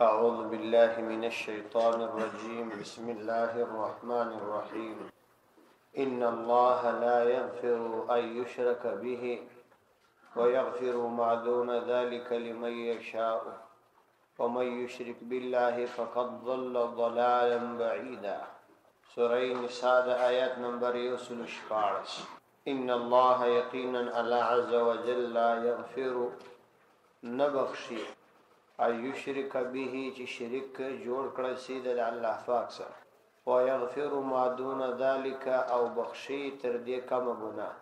أعوذ بالله من الشيطان الرجيم بسم الله الرحمن الرحيم إن الله لا يغفر أن يشرك به ويغفر ما دون ذلك لمن يشاء ومن يشرك بالله فقد ضل ضلالا بعيدا. سورة نساء آيات نمبر 114. إن الله يقينا الله عز وجل لا يغفر نبخشي أن يشرك به چې شرک جوړ کړی سي د الله پاک سره، ويغفر ما دون ذلك او بخشي تر دې کم ګناه،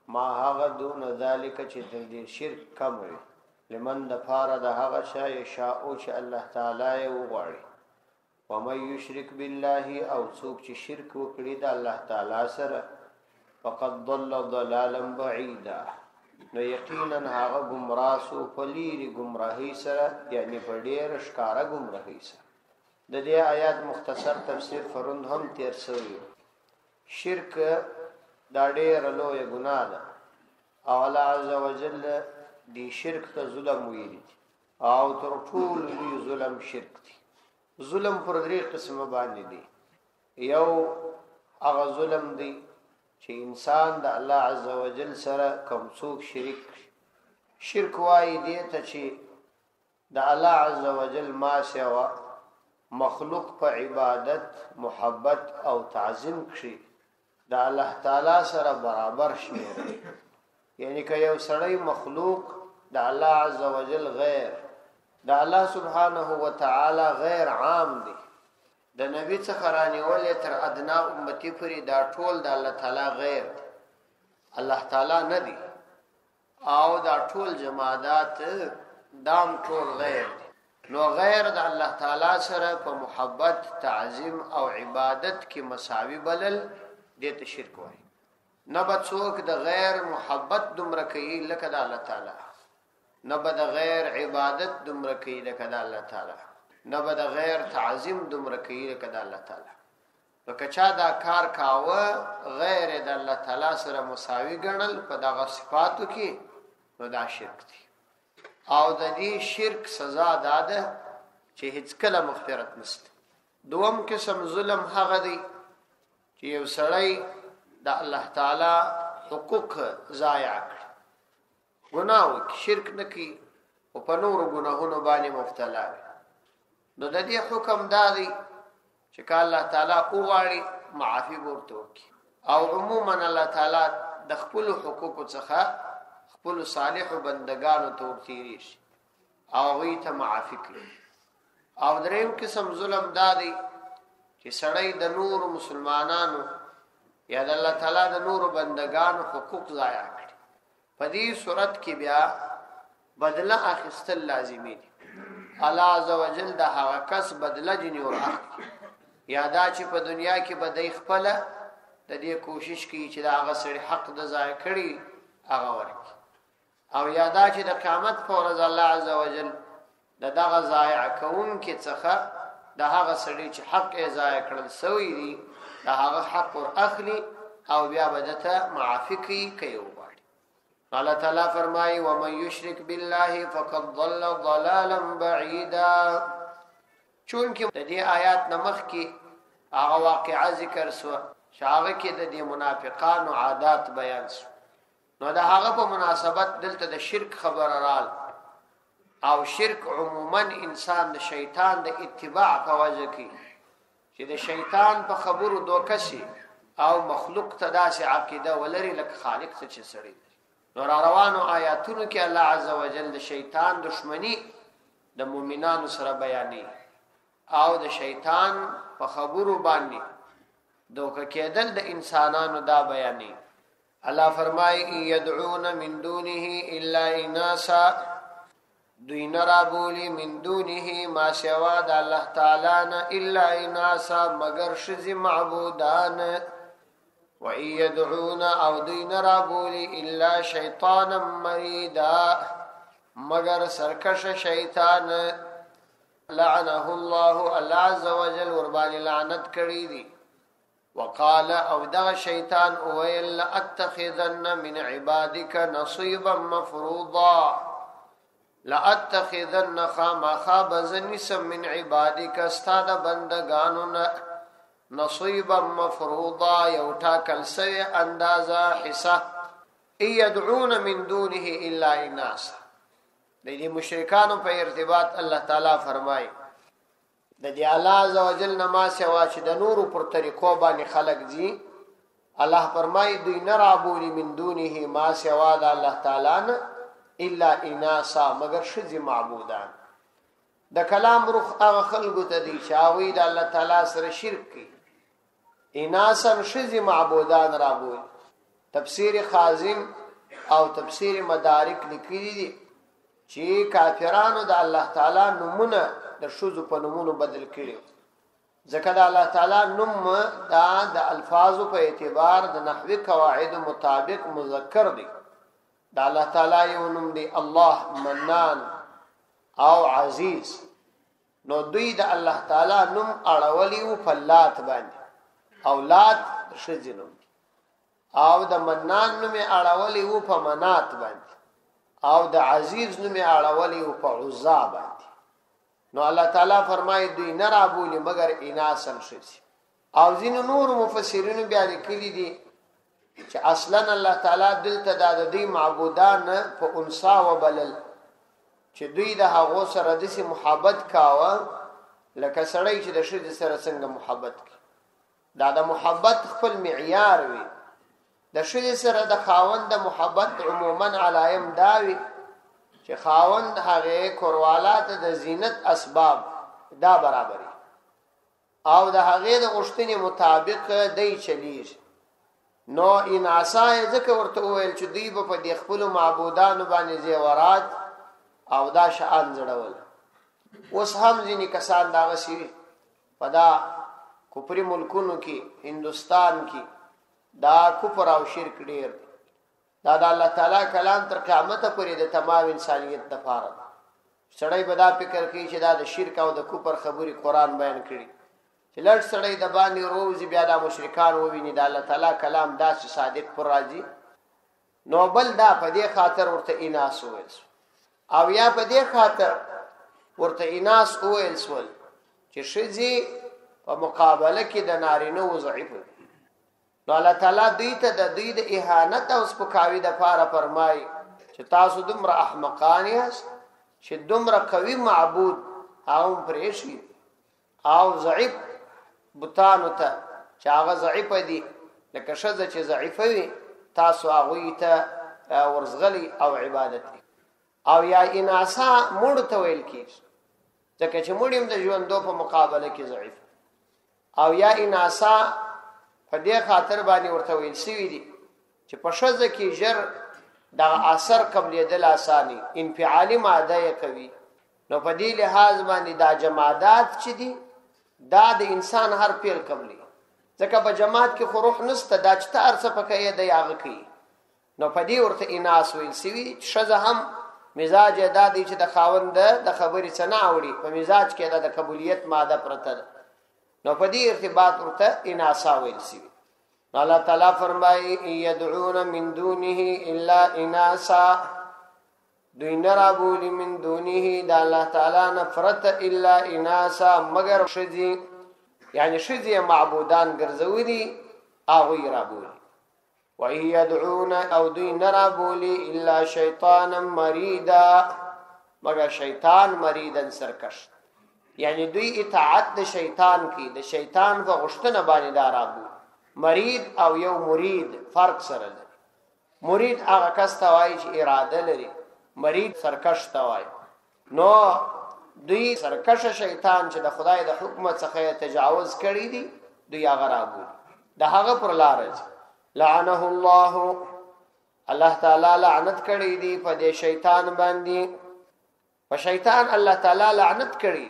ما هغه دون ذلك چې تر دې شرک کم وي، لمن د پاره د هغه شای شاء چې الله تعالی یې وغواړي. ومن يشرك بالله او څوک چې شرک وکړي د الله تعالی سره، فقد ضل ضلالا بعيدا، نو یقینا هغه گمراه سو پلیری گمراهی سره، یعنی په ډیر ښکارا گمراهی سره. د دې آیات مختصر تفسیر فروند هم تیر شوی. شرک دا ډیر لوی ګناه ده او الله عز وجل دی شرک ته ظلم ویلي او تر ټولو لوی ظلم شرک دی. ظلم پر درې قسمه باندې دی. یو هغه ظلم دی چې انسان د الله عز وجل سره کوم څوک شرک وایي دی ته چې د الله عز وجل ما سوا مخلوق په عبادت محبت او تعظیم کړي د الله تعالی سره برابر شمیر. یعنی که یو سړی مخلوق د الله عز وجل غیر د الله سبحانه و تعالی غیر عام دی، د نبی څخه رانیولې تر ادنا امتی پورې دا ټول د الله تعالی غیر الله تعالی نه دی، او دا ټول جمادات دام ټول غیر دی. نو غیر د الله تعالی سره په محبت تعظیم او عبادت کې مساوي بلل دې ته شرک وایي. نه به څوک د غیر محبت دومره کوي لکه د الله تعالی، نه به د غیر عبادت دومره کوي لکه د الله تعالی، نه به د غیر تعظیم دومره کوي لکه د الله تعالی. نو که چا دا کار کاوه غیر د الله تعالی سره مساوي ګڼل په دغه صفاتو کې، نو دا شرک دی. او د دې شرک سزا دا ده چې هیڅ کله مغفرت نشته. دوم قسم ظلم هغه دی چې یو سړی د الله تعالی حقوق ضایع کړي، ګناه وکړي، شرک نه کوي او په نورو ګناهونو باندې مبتلا وي. نو د دې حکم دا دی چې که الله تعالی وغواړي معافي ورته وکړي، او عموما الله تعالی د خپل حقوقو څخه خپل صالح بندگانو ته ورتېږي او هغوی ته معافي کوي. او دریم قسم ظلم دا دی چې سړی د نورو مسلمانانو یا د الله تعالی د نورو بندگانو حقوق ضایع کړي. په دې صورت کې بیا بدله اخیستل لازمي دي. الله عز وجل د هغه کس بدله جنی ور اخلي، یا دا چې په دنیا کې به دی خپل د دې کوشش کوي چې دا هغه سړي حق د ضایع کړي هغه ورکړي، او یا دا چې د قیامت په ورځ الله عز وجل دغه ضایع کوونکي څخه د هغه سړي چې حق یې ضایع کړل سوی دی د هغه حق ور اخلي او بیا به دته معافي کوي. الله تعالی فرمایي ومن یشرک بالله فقد ضل ضلالا بعیدا. چونکه د دې آیات نمخ کې هغه واقعا ذکر سو چې هغه کې د دې منافقانو عادات بیان سو، نو د هغه په مناسبت دلته د شرک خبر رال. او شرک عموما انسان د شیطان د اتباع په وجه کې چې د شیطان په خبرو دوکشي او مخلوق ته داسې عقیده ولري لکه خالق ته چې سړی. نو روانو آیاتونو کې الله عز وجل د شیطان دشمنی د مؤمنانو سره بیانې او د شیطان په خبرو باندې دوکه کېدل د انسانانو دا بیانې. الله فرمایي يدعون من دونه الا اناسا، دوی نرابولی من دونه ما سوا د الله تعالی نه الا اناسا مگر شذ معبودان، و يدعون او دوی نرابولی الا شیطانا مریدا مگر سرکش شیطان. لعنه الله الله عز وجل وربانی لعنت کړی دی. وقال او دغه شیطان اویل اتخذن من عبادك نصيبا مفروضا، لاتخذن خامخا بزنسم من عبادك استاد بندگانو نصيبا مفروضا يوتا كلسي اندازا حصہ يدعون من دونه الا اناثا. دې مشرکانو په ارتباط الله تعالی فرمایي د دې الله عزوجل نما سوا چې د نورو پر طریقو باندې خلق دي، الله فرمایي دوی نه رابولي من دونه ما سوا د الله تعالی نه الا اناثا مگر شذ معبودان. د کلام روح هغه خلقو ته دي چې هغه د الله تعالی سره شرک کوي، اناثا شذ معبودان رابولي. تفسیر خازن او تفسیر مدارک لیکلي دي چې کافرانو د الله تعالی نومونه د شذ په نومونو بدل کړي، ځکه د الله تعالی نوم دا د الفاظو په اعتبار د نحوی قواعد مطابق مذکر دی. د الله تعالی یو نوم دی الله، منان او عزیز. نو دوی د الله تعالی نوم اړولی او په لات باندې، اولاد شذ نوم، او د منان نوم اړولی او په منات باندې، او د عزیز نوم اړولی او په عزا باندې. نو الله تعالی فرمایي دوی نه رابولي مگر اناسن شذ. او ځینو نور مفسرین بیا لیکلي دي چې اصلا الله تعالی دلته د دې معبودان په انسا وبلل چې دوی د هغه سره د محبت کاوه لکه سړی چې د شذ سره څنګه محبت کوي. دا د محبت خپل معیار وي. د شذ سره د خاوند د محبت عموما علایم داوي چې خاوند هغه کوروالات د زینت اسباب دا برابرۍ او د هغه د غشتنی مطابق دی چلیږي. نو اناسا ځکه ورته ویل چې دوی په دې خپل معبودانو باندې زیورات او دا شان جوړول. اوس هم ځینې کسان دا وسیوي په دا کوپری ملکونو کې هندستان کې دا کفر او شرک ډیر دی. دا د الله تعالی کلام تر قیامت پورې د تمام انسانیت لپاره سړی به دا فکر کوي چې دا د شرک او د کفر خبري قران بیان کړي چې لړ سړی د باندې روز بیا د مشرکان وویني د الله تعالی کلام داسې صادق پر راځي. نو بل دا په دې خاطر ورته اناس وویل او یا په دې خاطر ورته اناس وویل سول چې شذي په مقابله کې د نارینه و ضعیف. نو الله تعالی دوی ته د دوی د اهانت او سپکاوي د پاره فرمای چې تاسو دومره احمقان یاست چې دومره قوي معبود او پرېشي او ضعیف بوتانو ته چې هغه ضعیف دي لکه شذ چې ضعیف وي تاسو هغه ته ورزغلی او عبادت او یا اناسا مړ ته ویل کیږي ځکه چې مړیم د ژوندو په مقابله کې ضعیف او یا اناسا په دې خاطر باندې ورته ویل شوی دي چې په شذ کې جر د اثر قبلېدل اساني انفعالي ماده کوي. نو په دې لحاظ باندې دا جمادات چې دي دا د انسان هر پیل قبلي ځکه په جماعت کې خو روح نسته دا چې تر څه پکې د یاغ کوي. نو په دې ورته اناس ویل شوی. شذ هم مزاج ادا دي چې د خاوند د خبرې څنګه اوري په مزاج کې د قبولیت ماده پرته ده. نو په دې ارتباط ورته اناسا ویل شوی. الله تعالی فرمایي يدعون من دونه الا اناسا دوی نرابولی من دونه د الله تعالی نفرت الا اناسا مگر شذي یعنی شذي معبودان ګرځولي او يرابولی و يدعون او دوی نرابولی الا شیطانا مریدا مگر شیطان مریدن سرکش یعنی دوی اطاعت د شیطان کی د شیطان په غشتنه باندې دارابو. مرید او یو مرید فرق سره لري. مرید هغه کس ته وایي چې اراده لري، مرید سرکش ته وایي. نو دوی سرکش شیطان چې د خدای د حکم څخه تجاوز کړی دي دوی هغه رابو د هغه پر لار لعنه الله الله تعالی لعنت کړی دی په دې شیطان باندې. په شیطان الله تعالی لعنت کړی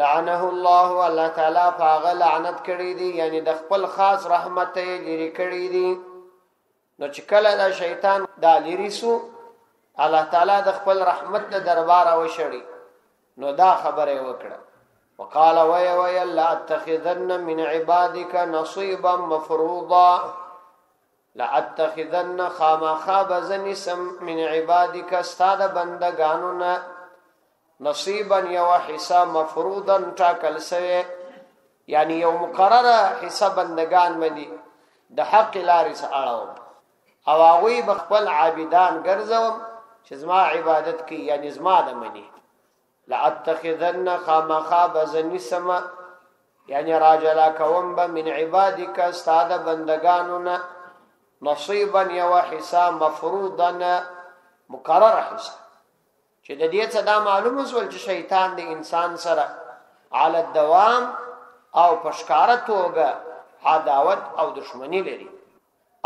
لعنه الله الله تعالی فاغ لعنت کړی دی یعنی د خپل خاص رحمت یې لري کړی دی. نو چې کله دا شیطان دا لري سو الله تعالی د خپل رحمت د دربار او شړی نو دا خبره وکړه وقال ويا لا اتخذن من عبادك نصيبا مفروضا لاتخذن خامخا بزنسم من عبادك استاد بندگانونا نصیبا یو حصہ مفروضا ټاکل سوی یعنی یو مقرره حصہ بندگان منی د حق لارې سره او هغوی بخپل عابدان ګرځوم چې زما عبادت کی یعنی زما د منی لاتخذن خامخا بزنسم یعنی راجلا کوم به من عبادک استاد بندگانونا نصیبا یو حصہ مفروضا مقرره حصہ چې د دې څه دا معلومه شول چې شیطان د انسان سره علی الدوام او پشکاره توګه عداوت او دشمنی لري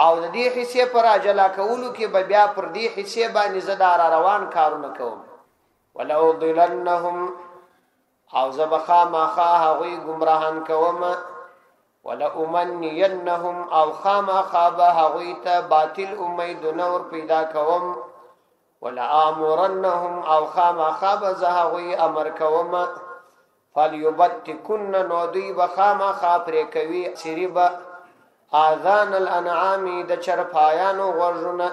او د دې حصے پر اجلا کولو کې به بیا پر دې حصے باندې زدار روان کارونه کوم ولو ضلنهم او زبخا ماخا هغوی گمراهان کوم ولا امنینهم او خامخا به هغوی ته باطل امید نور پیدا کوم ولا امرنهم او خامخا به هغوی امر کوم فليبتكن نودي بخامخا پرې کوي سریبا اذان الانعام د چرپایانو غوږونه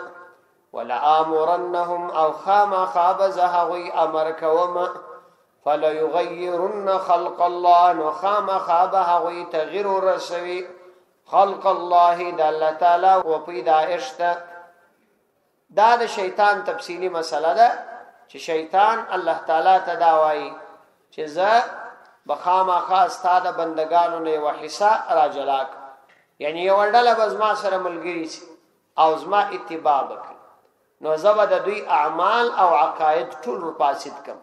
ولا امرنهم او خامخا به هغوی امر کوم فلا يغيرن خلق الله نو خامخا به هغوی تغییر ورسوي خلق الله د الله تعالی او پیدائشت دا د شیطان تفصیلی مسله ده چې شیطان الله تعالی ته دا وایي چې زه بخامخا استاد بندگانو نه یو حصہ راجلاک یعنی یو ډله به زما سره ملګری شي او زما اتباع وکړي نو زه د دوی اعمال او عقاید ټول فاسد کم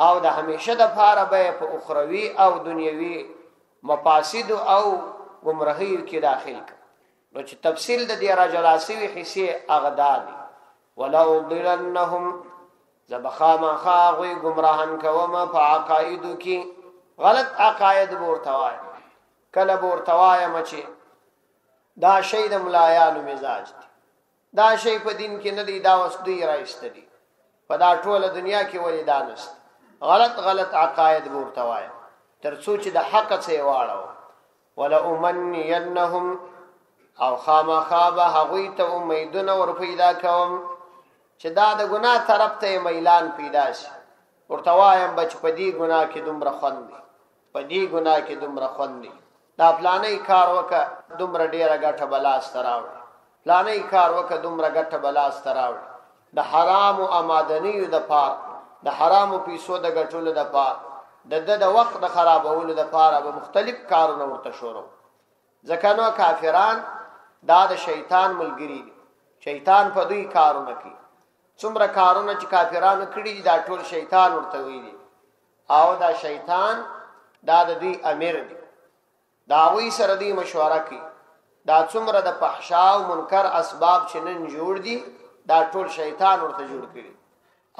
او د همیشه د پاره به په اخروی او دنیوي مفاسد او گمراهی کې داخل کړي نو چې تفصیل د دې راجلاسي حصے اغدادي ولا ضلنهم زبخامخا غوی گمراهان کوم په عقایدو کې غلط عقاید ورتوای کله ورتوای مچي دا شی د ملایانو مزاج دي دا شی په دین کې نه دی دا وسدي راځتدي په دا ټوله دنیا کې ولې دانست غلط عقاید ورتوای تر څو چې د حق څخه واړو ولا امنینهم او خامخا به هغوی ته امیدونه ور پیدا کوم چې دا د ګناه طرف ته میلان پیدا شي ورته وایم بچ په دې ګناه کې دومره خوندي په دې ګناه کې دومره خوندي دا پلانې کار وکړه دومره ډیره ګټه بلاس تراوړي پلانې کار وکړه دومره ګټه بلاس تراوړي د حرام او آمدنیو د پار د حرام پیسو د ګټلو د پار د وخت د خرابولو د پاره به مختلف کارونه ورته شروع ځکه نو کافران دا د شیطان ملګری دي شیطان په دوی کارونه کوي څومره کارونه چې کافرانو کړی دا ټول شیطان ورته ویلي او دا شیطان دا د دوی امیر دی دا وی سره دی مشوره کوي دا څومره د فحشا او منکر اسباب چې نن جوړ دي دا ټول شیطان ورته جوړ کړي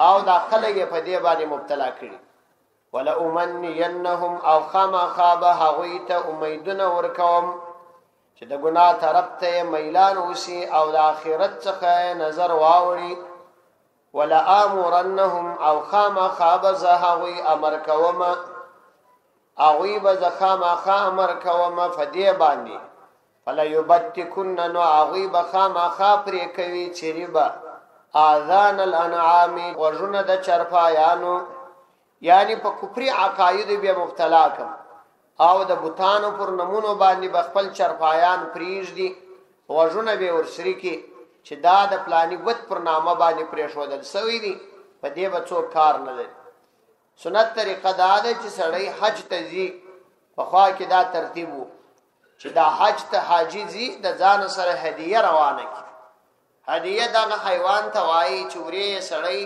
او دا خلک په دې باندې مبتلا کړي ولا امنینهم او خامخا به هغوی ته امیدونه ورکوم چې د ګناه طرف ته میلان وسی او د آخرت څخه نظر واوړي ولا امرنهم او خامخا به هغوی امر کوم هغوی به خامخا امر کوم فدی باندې فلا یبتکن نو هغوی به خامخا پرې کوي چریبا اذان الانعام وجن د چرپایانو یعنی په کفر عقاید به مبتلا کم او د بوتانو پر نمونو باندې بخپل چرپایان پریږدي وجن به ورسری کی چې دا د پلاني بت پر نامه باندې پریښودل سوی دي په دې به څوک کار نه لري سنت طریقه دا ده چې سړی حج ته ځي په خوا کې دا ترتیب وو چې دا حج ته حاجی ځي د ځان سره هدیه روانه کی هدیه دا حیوان ته وایي چې ورې سړی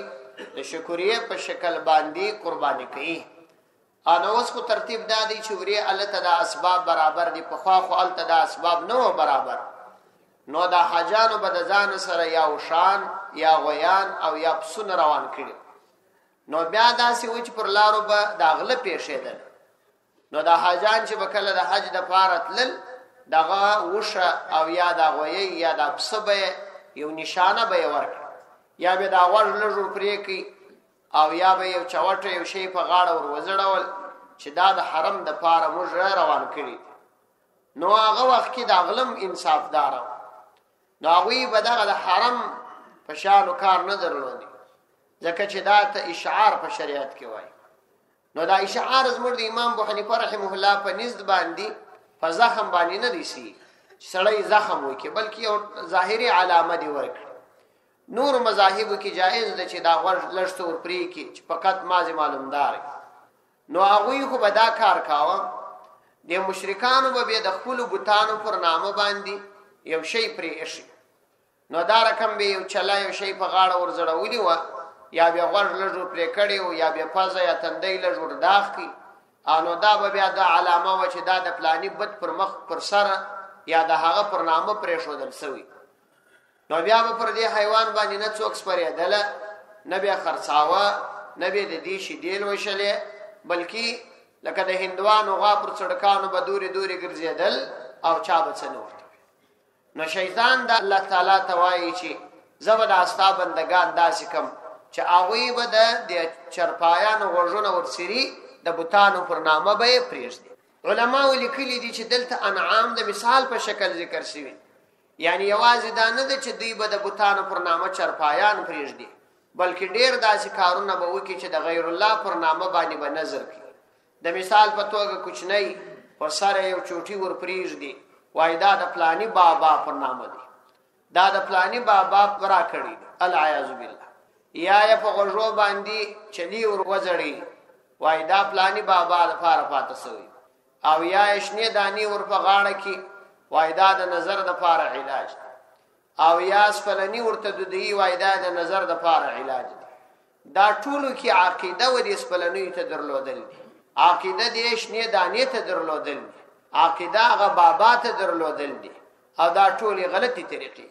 د شکرې په شکل باندې قرباني کوي انا اوس کو ترتیب دا دی چې ورې الله تعالی اسباب برابر دي په خوا خو الله تعالی اسباب نه برابر نو دا حاجانو به د ځان سره یا وشان یا غویان او یا پسونه روان کړي نو بیا داسې و چې پر لارو به دا غله پیښېدل نو دا حاجان چې به کله د حج د پاره تلل دغه وشه او یا دا غوی یا دا پسه به یو نشانه به ورکړي یا به دا غوږ لږ پرې کوي او یا به یو چوټه یو شی په غاړه ور وزړول چې دا د حرم د پاره موږ روان کړي نو هغه وخت کې دا غلم انصاف دار نو هغوی به دغه د حرم په شانو کار نه درلودي، ځکه چې دا ته اشعار په شریعت کې وایي. نو دا اشعار زموږ د امام ابو حنیفه رحمه الله په نزد باندې په زخم باندې نه دیسي چې سړی زخم وکړي، بلکې یو ظاهري علامه دی ورکړي. نور مذاهبو کې جایز ده چې دا غوږ لږ څه ورپرې کړي چې فقط مازې معلومدار. نو هغوی خو به دا کار کاوه، د مشرکانو به بیا د خپلو بوتانو پر نامه باندې یو شی پرې ایښي، نو دا رقم به یو چلا یو شی په غاړه ورځړولي وه، یا بیا غوږ لږ ورپرې کړی و، یا بیا پزه یا تندی لږ ورداغ کړي، نو دا به بیا دا علامه وه چې دا د پلاني بت پر مخ پر سره یا د هغه پر نامه پرېښودل سوي. نو بیا به پر دې حیوان باندې نه څوک سپرېدله، نه بیا خرڅاوه، نه بیا د دې شیدې لوشلې، بلکې لکه د هندوانو غوا پر سړکانو به دورې دورې ګرځېدل او چا به څه نه ورته. نو شیطان د الله تعالی ته وایي چې زه به دا ستا بندګان داسې کم چې هغوی به د چرپایانو غوږونه ورڅیري، د بوتانو پر نامه به یې پرېږدي. علماو لیکلي دي چې دلته انعام د مثال په شکل ذکر شوي، یعنی یوازې دا نه ده چې دوی به د بوتانو پر نامه چرپایان پرېږدي، بلکې ډېر داسې کارونه به وکړي چې د غیر الله پر نامه باندې به نظر کړي. د مثال په توګه کوچنی پر سره یو چوټي ور پرېږدي، وایي دا د فلاني بابا پر نامه دی، دا د فلاني بابا را کړي دي، العیاذ بالله. یا یې په غوږو باندې چلی ور وځړي، وایي دا فلاني بابا لپاره پاته سوی، او یا یې شنې دانې ور په غاړه کې، وایي دا د نظر دپاره علاج دی، او یا سپلني ورته دودوي، وایي دا د نظر دپاره علاج دی. دا ټولو کې عقیده و دې سپلنیو ته درلودل دي، عقیده دې شنې دانې ته درلودل دي، عقیده هغه بابا ته درلودل دي، او دا ټولې غلطي طریقې.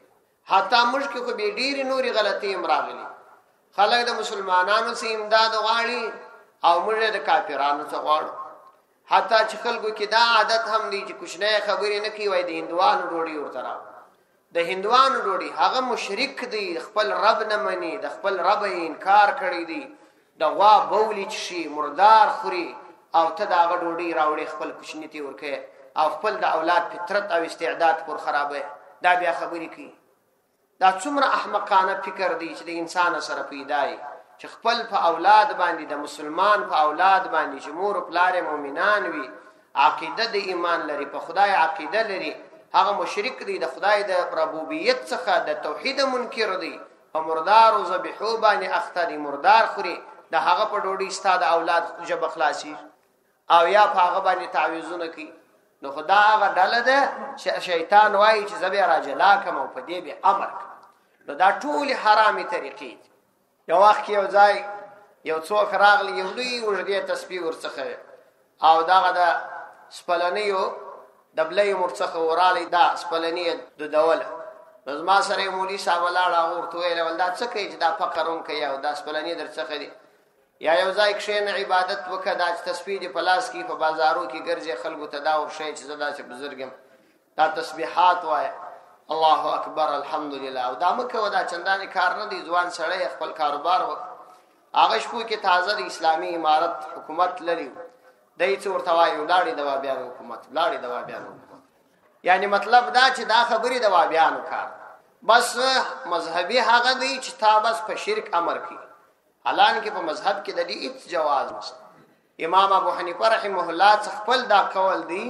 حتی موږ کې خو بې ډېرې نورې غلطۍ هم راغلي. خلک د مسلمانانو څخه امداد غواړي او موږ د کافرانو څخه غواړو. حتی چې خلکو کې دا عادت هم دی چې کوچنۍ خبرې نه کوي، وایي د هندوانو ډوډۍ ورته راوړه. د هندوانو ډوډۍ هغه مشرک دی، خپل رب نه مني، د خپل رب یې انکار کړی دی، د غوا بولې چښي، مردار خوري، او ته د هغه ډوډۍ راوړې خپل کوچني ته ورکوې او خپل د اولاد فطرت او استعداد پر خرابوې. دا بیا خبرې کوي. دا څومره احمقانه فکر دی چې د انسان سره پیدا وي چې خپل په اولاد باندې، د مسلمان په اولاد باندې چې مور او پلار مؤمنان وي، عقیده د ایمان لري، په خدای عقیده لري، هغه مشرک دی، د خدای د ربوبیت څخه د توحید منکر دی، په مردار او ذبیحو باندې اخته دی، مردار خوري، د هغه په ډوډۍ ستا د اولاد ژبه خلاصي، او یا په هغه باندې تعویذونه کوي. نو خدا هغه ډله ده چې شیطان وایي چې زه به راجلا کم او په دې به امر کوم. نو دا ټولې حرامې طریقې دي. یو وخت کې یو ځای یو څوک راغلی، یو لوی اوږدې تسبیح ورڅخه او دغه د سپلنیو دبلې ورڅخه ورالی، دا سپلني دودوله. نو زما سره یې مولي صاحب ولاړ، هغه ورته ویل ول دا څه کوي چې دا فقر هم کوي او دا سپلني در څخه دي. یا یو ځای کښېنه عبادت وکړه، دا تسبیح دې په لاس کې په بازارو کې ګرځې، خلکو ته دا ورښیي چې زه داسې بزرګ یم، دا تسبیحات وایه، الله اکبر الحمدلله، او دا مه کوه، دا چندانې کار نه دی. ځوان سړی خپل کاروبار وکړه. هغه شپو کې تازه د اسلامي امارت حکومت لري، دی څه ورته وایي ولاړې د وابیانو حکومت، ولاړې د وابیانو حکومت. یعنی مطلب دا چې دا خبرې د وابیانو کار، بس مذهبي هغه دی چې تا بس په شرک امر کوي، حالانکه په مذهب کې د دې هیڅ جواز نشته. امام ابو حنیفه رحمه الله څخه خپل دا قول دی،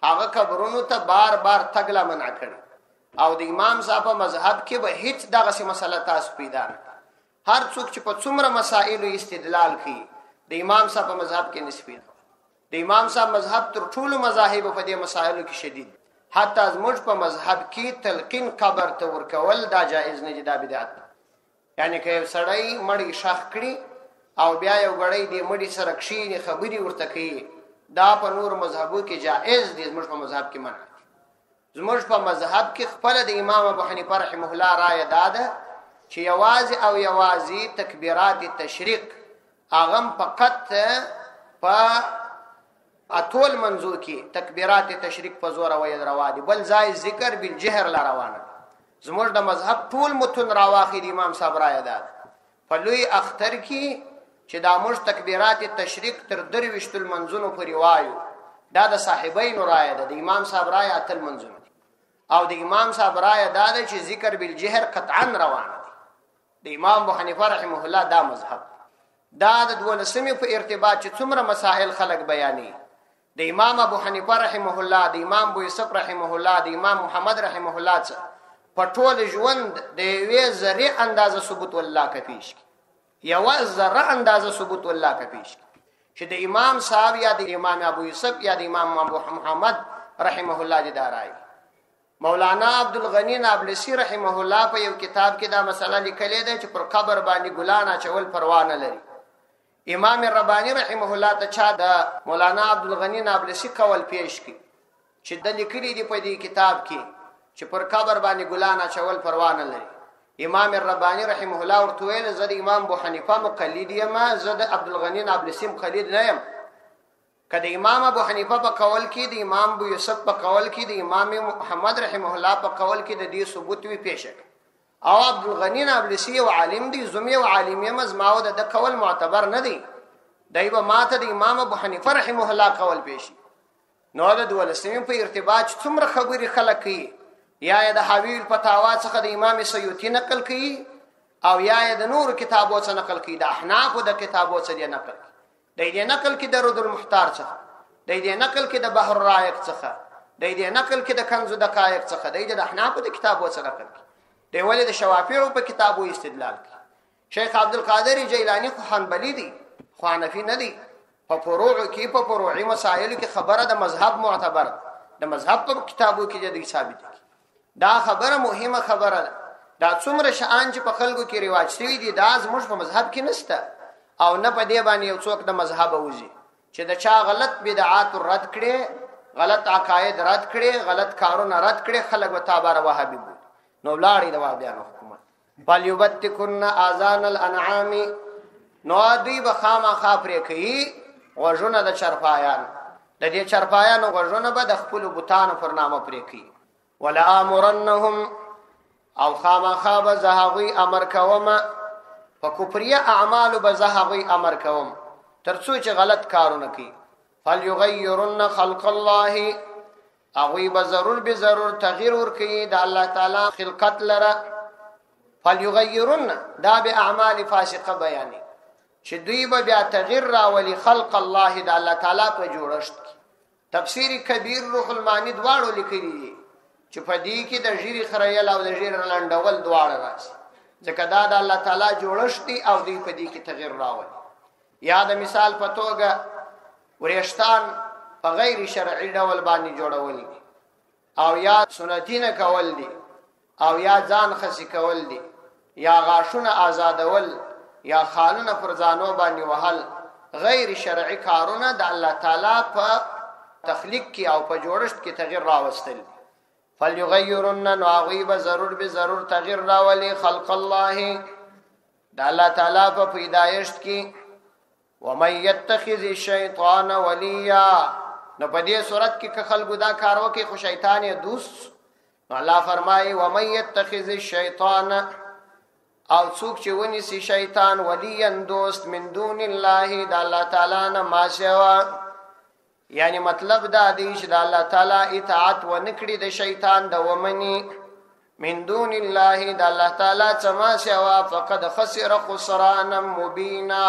هغه قبرونو ته بار بار تګ لا منع کړي، او د امام صاحب په مذهب کې به هیڅ دغسې مسله تاسو پیدا نه. هر څوک چې په څومره مسائلو استدلال کوي، د امام صاحب په مذهب کې نسبي. د امام صاحب مذهب تر ټولو مذاهبو په دې مسائلو کې شدید. حتی زموږ په مذهب کې تلقین قبر ته ورکول دا جایز نه دي، دا بدعت. یعنی که یو سړی مړی شاخ کړي او بیا یو غړی دې مړی سره کښېني خبرې ورته کوي، دا په نور مذهبو کې جایز دي، زموږ په مذهب کې منع دي. زموږ په مذهب کې خپله د امام ابو حنیفه رحمه الله رایه دا ده چې یوازې او یوازې تکبیرات تشریق هغه فقط په اټول منځو کې تکبیرات تشریق په زور ویل روا دي، بل ځای ذکر بالجهر لا روانه. زموږ د مذهب ټول متون راواخي د امام صاحب رایه ده په لوی اختر کې چې دا موږ تکبیرات تشریق تر 23 منځونو پورې وایو، دا د صاحبینو رایه ده، د امام صاحب رایه اتل منځونه دي. او د امام صاحب رائے دا ده چې ذکر بالجهر قطعا روانه دي. د امام ابو حنیفه رحمه الله دا مذهب دا د 12 په ارتباط چې څومره مسائل خلق بیانې، د امام ابو حنیفه رحمه الله، د امام ابو یوسف رحمه الله، د امام محمد رحمه الله څخه په ټول ژوند د یوې ذره اندازه ثبوت والله کفیش یو ذره اندازه ثبوت والله کفیش چې د امام صاحب یا د امام ابو یوسف یا د امام ابو محمد رحمه الله دې دارای. مولانا عبدالغنی نابلسی رحمه الله په یو کتاب کې دا مسله لیکلې ده چې پر قبر باندې ګلان اچول پروا نه لري. امام ربانی رحمه الله ته چا د مولانا عبدالغنی نابلسی قول پیش کی چې د لیکلي دی په دې کتاب کې چې پر قبر باندې ګلان اچول پروا نه لري. امام ربانی رحمه الله ورته ویل زه د امام ابو حنیفه مقلد یم، زه د عبدالغنی نابلسی مقلد نه یم. کله امام ابو حنیفه په قول کې، د امام ابو یوسف په قول کې، د امام محمد رحمه الله په قول کې د دې ثبوت وی پیش کړ. او عبدالغنی نابلسی او عالم دی، زمي او عالم یم، زماو د قول معتبر نه دی. دایبه ماته د امام ابو حنیفه رحمه الله قول پیش. نو د 12 په ارتباط څومره خبري خلک کوي، یا د حویل فتاوا څخه د امام سیوطی نقل کوي او یا د نور کتابو څخه نقل کوي، د احناف د کتابو څخه نقل کوي. د دې نقل کې د رد المحتار څخه، د دې نقل کې د بحر الرائق څخه، د دې نقل کې د کنز دقایق څخه، د دې د احناف د کتابو څخه نقل کوي. د ولید شوافیع په کتابو استدلال کوي. شیخ عبدالقادر جیلانی خو حنبلی دی، خو حنفی نه دی. په فروع کې په فروعي مسائل کې خبره د مذهب معتبر، د مذهب په کتابو کې د ثابت دي. دا خبره مهمه خبره ده. دا څومره شان چې په خلکو کې رواج شوی دي دا زموږ په مذهب کې نشته، او نه په دې باندې یو څوک د مذهب وځي چې د چا غلط بدعات رد کړي، غلط عقاید رد کړي، غلط کارونه رد کړي، خلک وتابر وهابي بول نو لاړې د وابیان حکومت بل یبتکن اذان الانعام. نو دوی به خامخا پرې کوي غوږونه د چرپایان، د دې چرپایانو غوږونه به د خپل بوتانو پر نامه پرې کوي. ولا امرنهم او خامخا به زهغوی امر کوم، په کفریه اعمال به زهغوی امر کوم ترڅو چې غلط کارونه کوي. فلیغیرن خلق الله، اغوی به ضرور به ضرور تغییر ورکوي د الله تعالی خلقت لره. فلیغیرن دا به اعمال فاسقه بیانې چې دوی به بیا تغییر راولي خلق الله د الله تعالی په جوړښت. تفسیر کبیر روح المانی دواړو لیکلي دي چې په دې کې د ژیری خریل او د ژیری لنډول دواړه راځي، ځکه دا د الله تعالی جوړښت دی او دوی په دې کې تغییر راولي. یا د مثال په توګه ورېشتان په غیر شرعي ډول باندې جوړول دي، او یا سنتي نه کول دي، او یا ځان خسي کول دي، یا غاښونه آزادول، یا خالونه پر ځانو باندې وهل. غیر شرعي کارونه د الله تعالی په تخلیق کې او په جوړښت کې تغییر راوستل. فلیغیرن نو هغوی به ضرور به ضرور تغییر راولي خلق الله د الله تعالی په پیدایشت کې. ومن یتخذ الشیطان ولیا، نو په دې صورت کې که خلکو دا کار وکړي خو شیطان یې دوست. نو الله فرمایي ومن یتخذ الشیطان، او څوک چې ونیسي شیطان ولیا دوست من دون الله د الله تعالی نه ما سوا، یعنی مطلب دا دی چې د الله تعالی اطاعت و نکړي د شیطان د ومني من دون الله د الله تعالی څخه سوا، فقد خسر خسرانا مبینا،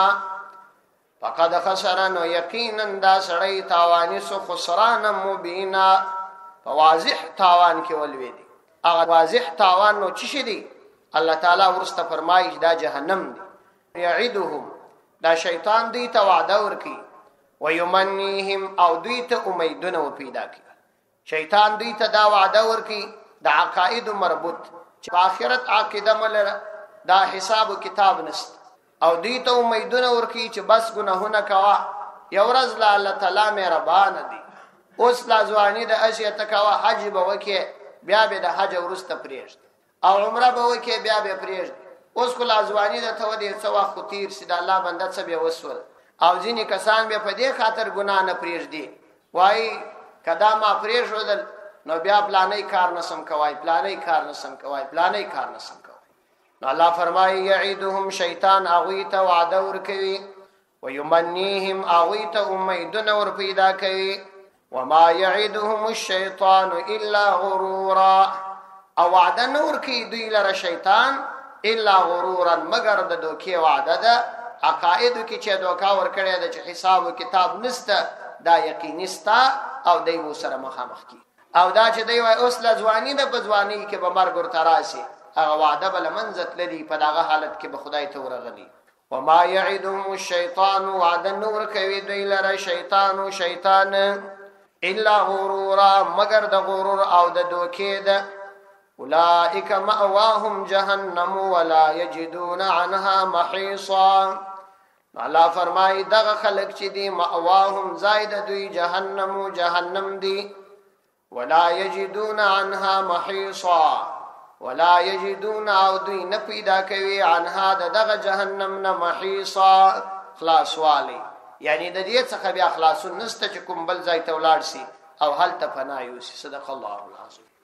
فقد خسر نو یقینا دا سړی تاوانی سو خسرانا مبینا، په واضح تاوان کې ولوي. هغه واضح تاوان نو چی شي دی؟ الله تعالی ورسته فرمایي دا جهنم دی. یعدهم دا شیطان دی ته وعده ورکي، ويمنيهم او دوی ته امیدونه و پیدا کوي. شیطان دوی ته دا وعده ورکي د عقاید مربوط چې په آخرت عقیده ملره دا حساب کتاب نست، او دوی ته امیدونه ورکي چې بس ګناهونه کوا یو ورځ لا الله تعالی مهربان دی. اوس لا ځواني د اشیاء تکوا حج به وکي، بیا به د حج ورسته پریږد، او عمره به وکي بیا به پریږد. اوس کو لا ځواني د ته ودی څو وخت تیر سید الله بنده څه به وسول، او ځینې کسان به په دې خاطر ګناه نه پریږدي، وای کدا ما پریږدل نو بیا پلانې کار نسم کوي، پلانې کار نسم کوي، پلانې کار نسم کوي. نو الله فرمایي یعدهم شیطان اغوی ته وعده ورکوي، ويمنيهم اغوی ته امیدونه ور پیدا کوي، وما يعدهم الشيطان الا غرورا او وعده نور کی دوی لره شیطان الا غرورا مگر د دوکي وعده ده عقاید کی چې دوکا ور کړی د چې حساب کتاب نسته دا یقینستا او دای مو سره مخامخ کی او دا چې دی وای اوس لځوانی د پځوانی کې به مرګ ور تراسي هغه وعده بل منزت لري په دغه حالت کې به خدای ته ورغلی وما يعدهم الشيطان وعد نور کوي دوی لره شیطان الا غرورا مگر د غرور او د دوکې ده اولئک مأواهم جهنم ولا يجدون عنها محيصا الله فرمای دغه خلق چې دی مأواهم زائد دوی جهنم دی ولا يجدون عنها محيصا ولا يجدون او دوی نه پیدا کوي عنها دغه جهنم نه محيصا خلاص والی یعنی د دې څخه بیا خلاصون نسته چې کوم بل ځای ته ولاړ سي او هل ته پناه یوسي صدق الله العظیم